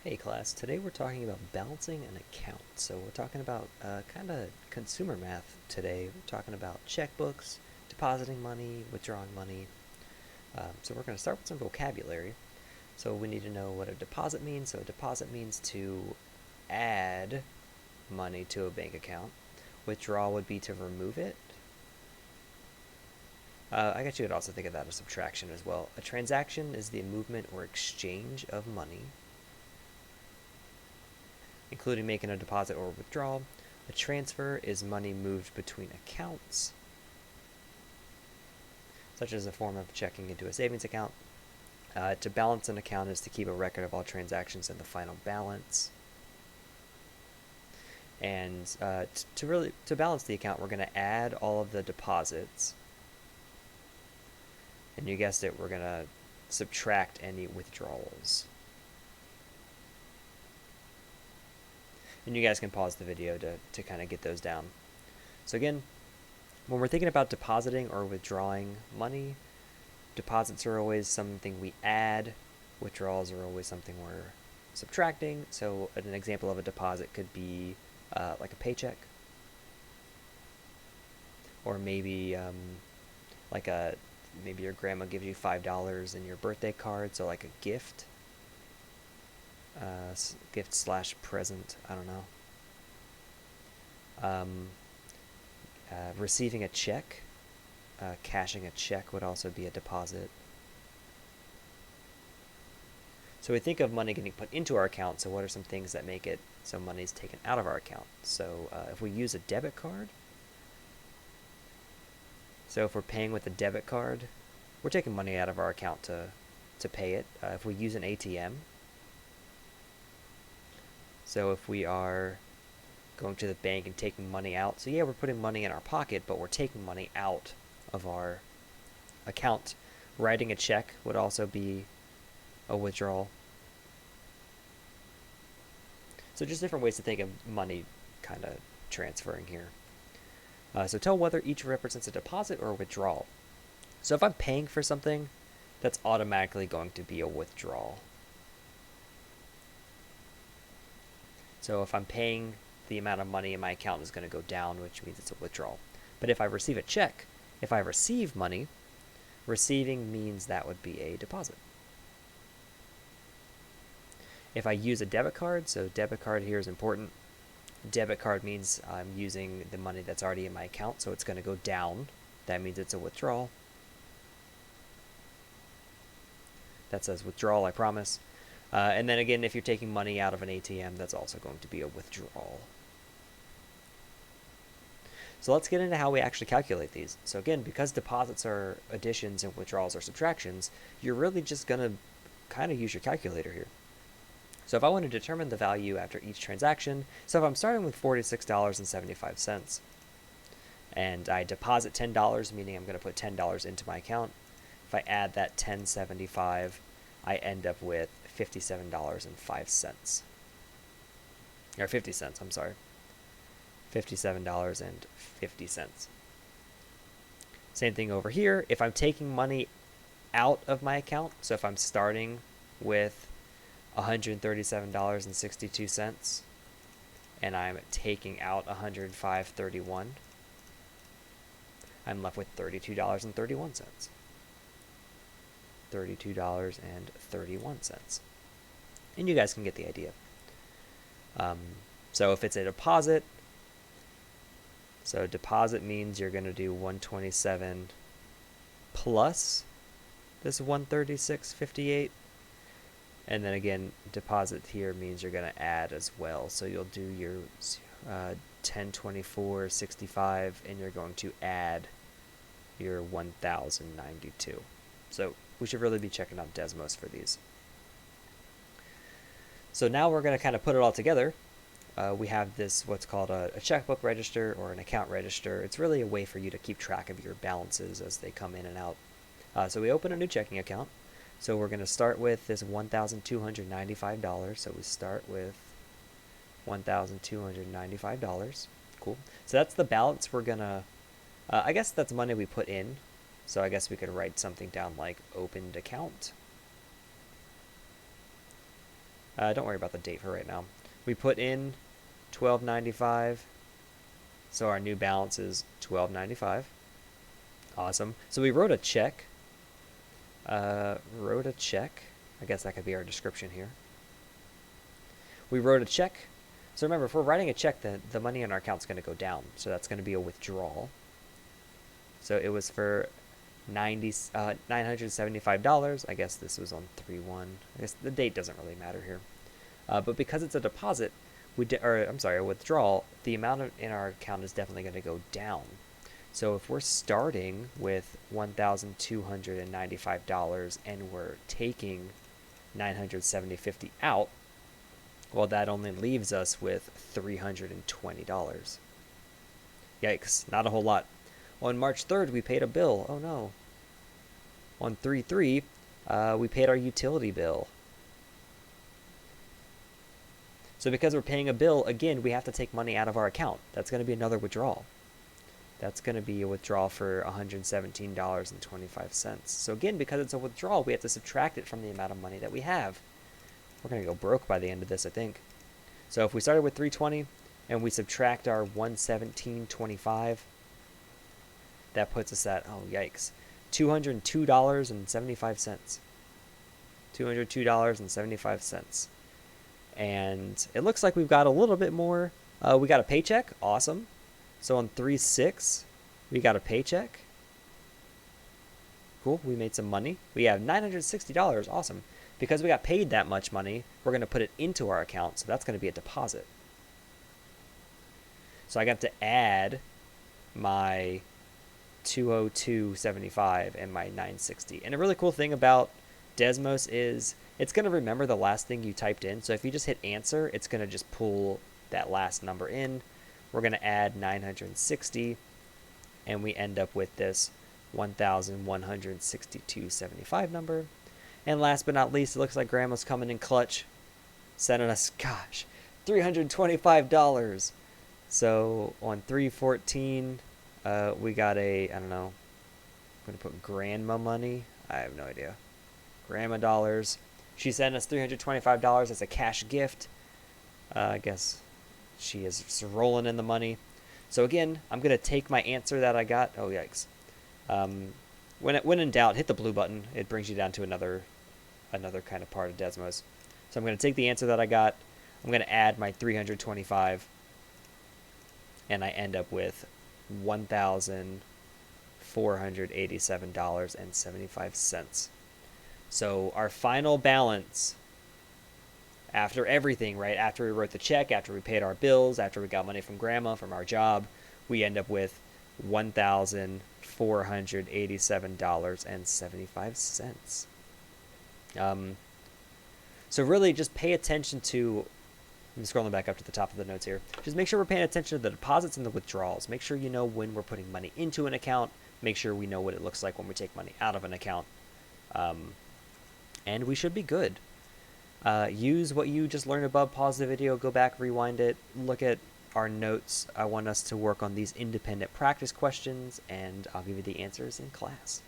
Hey class, today we're talking about balancing an account. So we're talking about kind of consumer math today. We're talking about checkbooks, depositing money, withdrawing money. So we're going to start with some vocabulary. So we need to know what a deposit means. So a deposit means to add money to a bank account. Withdraw would be to remove it. I guess you could also think of that as subtraction as well. A transaction is the movement or exchange of money, including making a deposit or withdrawal. A transfer is money moved between accounts, such as a form of checking into a savings account. To balance an account is to keep a record of all transactions and the final balance. And to balance the account, we're going to add all of the deposits. And you guessed it, we're going to subtract any withdrawals. And you guys can pause the video to kind of get those down. So again, when we're thinking about depositing or withdrawing money, deposits are always something we add. Withdrawals are always something we're subtracting. So an example of a deposit could be like a paycheck. Or maybe maybe your grandma gives you $5 in your birthday card, so like a gift. Gift slash present, I don't know. Receiving a check, cashing a check would also be a deposit. So we think of money getting put into our account, so what are some things that make it so money's taken out of our account? So if we use a debit card, so if we're paying with a debit card, we're taking money out of our account to pay it. If we use an ATM, so if we are going to the bank and taking money out, so yeah, we're putting money in our pocket, but we're taking money out of our account. Writing a check would also be a withdrawal. So just different ways to think of money kind of transferring here. So tell whether each represents a deposit or a withdrawal. So if I'm paying for something, that's automatically going to be a withdrawal. So if I'm paying, the amount of money in my account is going to go down, which means it's a withdrawal. But if I receive a check, if I receive money, receiving means that would be a deposit. If I use a debit card, so debit card here is important. Debit card means I'm using the money that's already in my account, so it's going to go down. That means it's a withdrawal. That says withdrawal, I promise. And then again, if you're taking money out of an ATM, that's also going to be a withdrawal. So let's get into how we actually calculate these. So again, because deposits are additions and withdrawals are subtractions, you're really just going to kind of use your calculator here. So if I want to determine the value after each transaction, so if I'm starting with $46.75, and I deposit $10, meaning I'm going to put $10 into my account, if I add that $10.75, I end up with $57.05. Or 50 cents, I'm sorry. $57.50. Same thing over here. If I'm taking money out of my account, so if I'm starting with $137.62 and I'm taking out $105.31, I'm left with $32.31. $32.31. And you guys can get the idea. So if it's a deposit, so deposit means you're going to do 127 plus this 136.58. And then again, deposit here means you're going to add as well. So you'll do your 1024.65 and you're going to add your 1092. So we should really be checking out Desmos for these. So now we're going to kind of put it all together. We have this, what's called a checkbook register or an account register. It's really a way for you to keep track of your balances as they come in and out. So we open a new checking account. So we're going to start with this $1,295. So we start with $1,295. Cool. So that's the balance we're going to, I guess that's money we put in. So I guess we could write something down like opened account. Don't worry about the date for right now. We put in $12.95, so our new balance is $12.95. Awesome. So we wrote a check. I guess that could be our description here. We wrote a check. So remember, if we're writing a check, the money in our account is going to go down. So that's going to be a withdrawal. So it was for $975. I guess this was on 3/1. I guess the date doesn't really matter here. But because it's a deposit, a withdrawal, the amount in our account is definitely going to go down. So if we're starting with $1,295 and we're taking $970.50 out, well, that only leaves us with $320. Yikes, not a whole lot. On March 3rd, we paid a bill. Oh no. On 3/3, we paid our utility bill. So because we're paying a bill, again, we have to take money out of our account. That's going to be another withdrawal. That's going to be a withdrawal for $117.25. So again, because it's a withdrawal, we have to subtract it from the amount of money that we have. We're going to go broke by the end of this, I think. So if we started with $320 and we subtract our $117.25, that puts us at, oh yikes, $202.75. $202.75. And it looks like we've got a little bit more. We got a paycheck. Awesome. So on 3/6, we got a paycheck. Cool. We made some money. We have $960. Awesome. Because we got paid that much money, we're going to put it into our account. So that's going to be a deposit. So I got to add my $202.75 and my $960. And a really cool thing about Desmos is it's going to remember the last thing you typed in. So if you just hit answer, it's going to just pull that last number in. We're going to add 960, and we end up with this 1,162.75 number. And last but not least, it looks like Grandma's coming in clutch, sending us, gosh, $325. So on 3/14, we got a, I don't know, I'm going to put grandma money. I have no idea. Grandma dollars. She sent us $325 as a cash gift. I guess she is just rolling in the money. So again, I'm going to take my answer that I got. Oh, yikes. When in doubt, hit the blue button. It brings you down to another kind of part of Desmos. So I'm going to take the answer that I got. I'm going to add my 325, and I end up with $1,487.75. So our final balance after everything, right? After we wrote the check, after we paid our bills, after we got money from Grandma from our job, we end up with $1,487.75. So really just pay attention to, I'm scrolling back up to the top of the notes here. Just make sure we're paying attention to the deposits and the withdrawals. Make sure you know when we're putting money into an account. Make sure we know what it looks like when we take money out of an account. And we should be good. Use what you just learned above, pause the video, go back, rewind it, look at our notes. I want us to work on these independent practice questions, and I'll give you the answers in class.